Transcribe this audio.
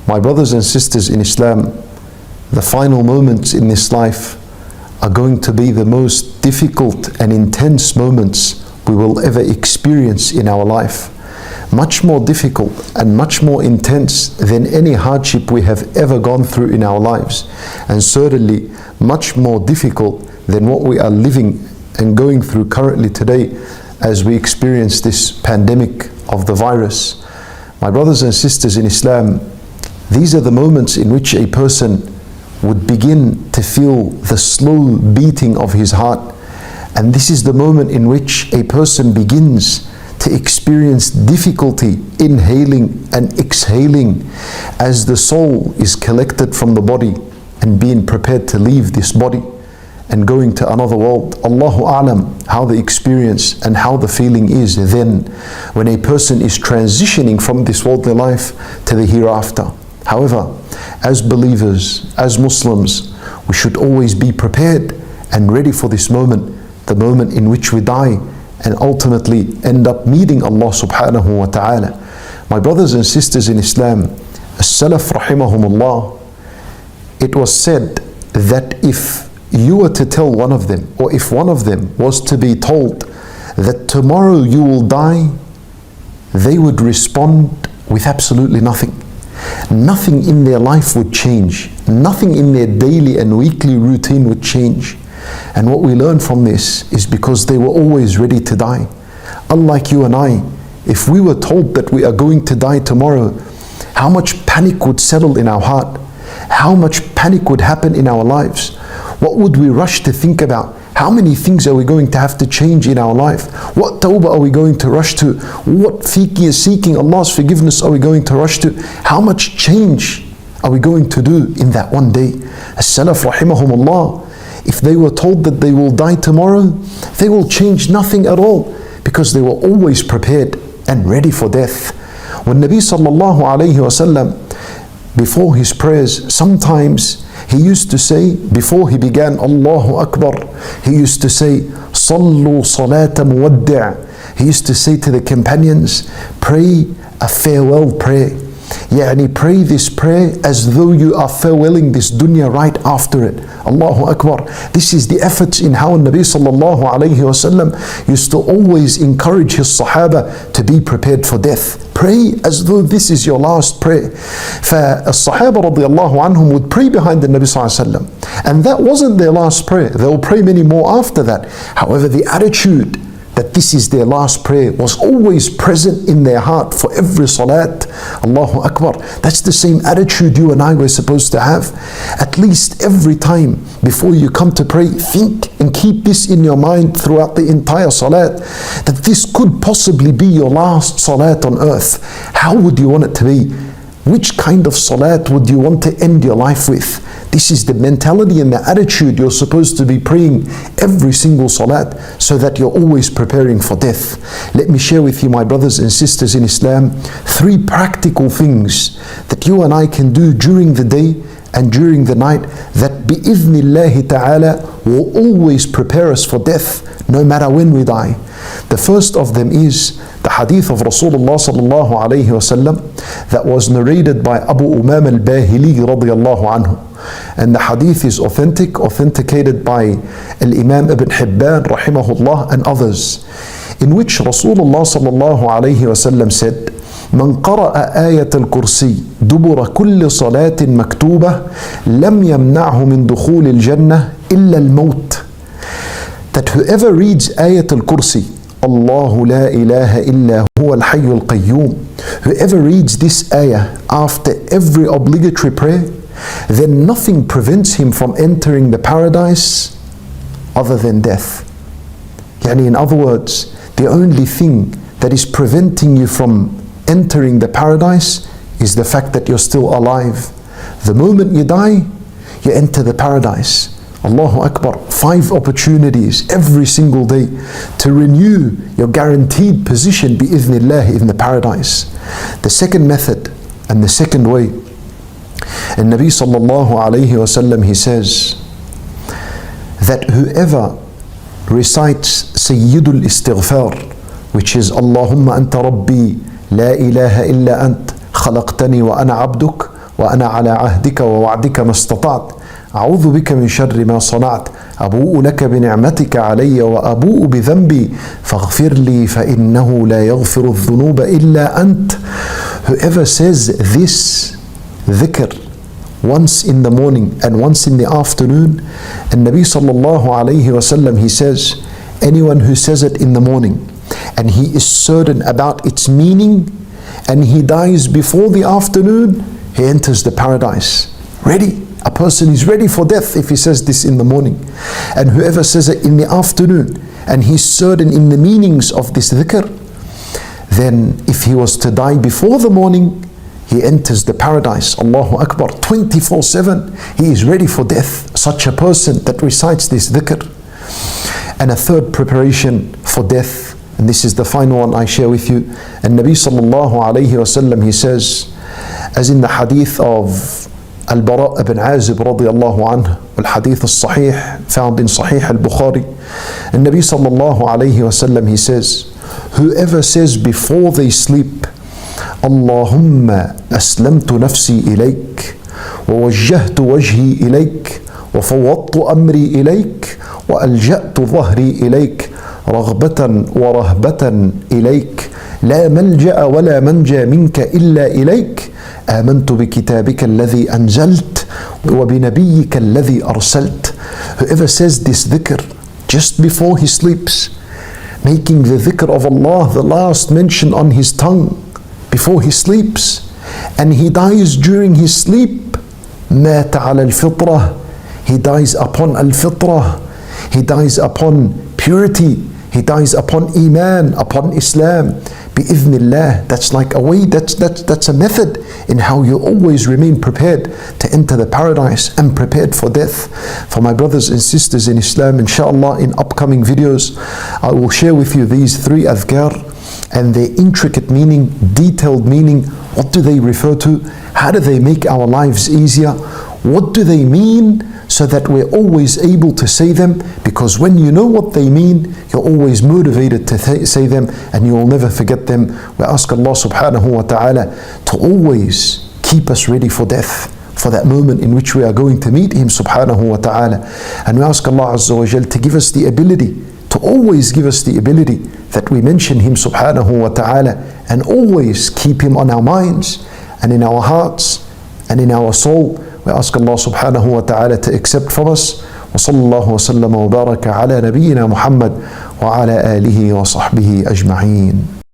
My brothers and sisters in Islam, the final moments in this life are going to be the most difficult and intense moments we will ever experience in our life. Much more difficult and much more intense than any hardship we have ever gone through in our lives, and certainly much more difficult than what we are living and going through currently today as we experience this pandemic of the virus. My brothers and sisters in Islam, these are the moments in which a person would begin to feel the slow beating of his heart, and this is the moment in which a person begins to experience difficulty inhaling and exhaling as the soul is collected from the body and being prepared to leave this body and going to another world. Allahu A'lam how the experience and how the feeling is then when a person is transitioning from this worldly life to the hereafter. However, as believers, as Muslims, we should always be prepared and ready for this moment, the moment in which we die and ultimately end up meeting Allah subhanahu wa ta'ala. My brothers and sisters in Islam, as-Salaf rahimahumullah, it was said that if you were to tell one of them, or if one of them was to be told that tomorrow you will die, they would respond with absolutely nothing. Nothing in their life would change. Nothing in their daily and weekly routine would change. And what we learn from this is because they were always ready to die. Unlike you and I, if we were told that we are going to die tomorrow, how much panic would settle in our heart? How much panic would happen in our lives? What would we rush to think about? How many things are we going to have to change in our life? What tawbah are we going to rush to? What seeking Allah's forgiveness are we going to rush to? How much change are we going to do in that one day? As-Salaf rahimahumullah, if they were told that they will die tomorrow, they will change nothing at all because they were always prepared and ready for death. When Nabi sallallahu alayhi wasallam, before his prayers, sometimes he used to say, before he began Allahu Akbar, he used to say, Sallu salata muwaddi'. He used to say to the companions, pray a farewell prayer. Yani pray this prayer as though you are farewelling this dunya right after it. Allahu Akbar. This is the efforts in how Nabi sallallahu alayhi wasallam used to always encourage his Sahaba to be prepared for death. Pray as though this is your last prayer. As-Sahaba radiallahu anhum would pray behind the Nabi sallallahu alayhi wasallam. And that wasn't their last prayer. They will pray many more after that. However, the attitude that this is their last prayer was always present in their heart for every salat. Allahu Akbar. That's the same attitude you and I were supposed to have. At least every time before you come to pray, think and keep this in your mind throughout the entire salat, that this could possibly be your last salat on earth. How would you want it to be? Which kind of salat would you want to end your life with? This is the mentality and the attitude you're supposed to be praying every single salat, so that you're always preparing for death. Let me share with you, my brothers and sisters in Islam, 3 practical things that you and I can do during the day and during the night that bi'idhnillahi ta'ala will always prepare us for death no matter when we die. The first of them is the hadith of Rasulullah sallallahu alayhi wasallam that was narrated by Abu Umam al-Bahili radiyallahu anhu. And the hadith is authentic, authenticated by Al-Imam Ibn Hibban rahimahullah and others, in which Rasulullah sallallahu alayhi wasallam said, من قرأ آية الكرسي دبر كل صلاة مكتوبة لم يمنعه من دخول الجنة إلا الموت. That whoever reads آية الكرسي, الله لا إله إلا هو الحي القيوم, whoever reads this ayah after every obligatory prayer, then nothing prevents him from entering the paradise other than death. Yani, in other words, the only thing that is preventing you from entering the paradise is the fact that you're still alive. The moment you die, you enter the paradise. Allahu Akbar. 5 opportunities every single day to renew your guaranteed position bi'idhnillah in the paradise. The second method and the second way, and Nabi sallallahu alayhi wasallam, he says that whoever recites Sayyidul Istighfar, which is Allahumma anta rabbi la ilaha illa ant khalaqtani wa ana abduk وأنا على عهدك ووعدك ما استطعت أعوذ بك من شر ما صنعت أبوء لك بنعمتك علي وأبوء بذنبي فاغفر لي فإنه لا يغفر الذنوب إلا أنت. Whoever says this dhikr once in the morning and once in the afternoon, and Nabi sallallahu alayhi wasallam, he says, anyone who says it in the morning and he is certain about its meaning and he dies before the afternoon, he enters the paradise. Ready. A person is ready for death if he says this in the morning. And whoever says it in the afternoon and he's certain in the meanings of this dhikr, then if he was to die before the morning, he enters the paradise. Allahu Akbar. 24/7 he is ready for death. Such a person that recites this dhikr. And a third preparation for death, and this is the final one I share with you. And Nabi sallallahu alayhi wasallam, he says, as in the hadith of Al-Bara ibn Azib radiyallahu anhu, al-hadith al-sahih found in Sahih al-Bukhari, and Nabi sallallahu alayhi wasallam, he says, whoever says before they sleep, Allahumma aslamtu nafsi ilayk wa wajjahtu wajhi ilayk wa fawwadtu amri ilayk wa alja'tu dhahri ilayk raghbatan wa rahbatan ilayk la malja'a wa la manja minka illa ilayk آمنت بكتابك الذي أنزلت وبنبيك الذي أرسلت. Whoever says this dhikr just before he sleeps, making the dhikr of Allah the last mention on his tongue before he sleeps, and he dies during his sleep, مات على الفطرة, he dies upon al-fitrah, he dies upon purity, he dies upon iman, upon Islam, bi'idhnillah. That's like a way, that's a method in how you always remain prepared to enter the paradise and prepared for death. For my brothers and sisters in Islam, inshallah, in upcoming videos, I will share with you these three adhkar and their intricate meaning, detailed meaning. What do they refer to? How do they make our lives easier? What do they mean? So that we're always able to say them, because when you know what they mean, you're always motivated to say them and you will never forget them. We ask Allah subhanahu wa ta'ala to always keep us ready for death, for that moment in which we are going to meet Him subhanahu wa ta'ala. And we ask Allah azza wa jal to give us the ability, to always give us the ability that we mention Him subhanahu wa ta'ala and always keep Him on our minds and in our hearts and in our soul. We ask Allah subhanahu wa ta'ala to accept from us. Wa sallallahu wa sallam wa baraka ala nabiyyina Muhammad wa ala alihi wa sahbihi ajma'een.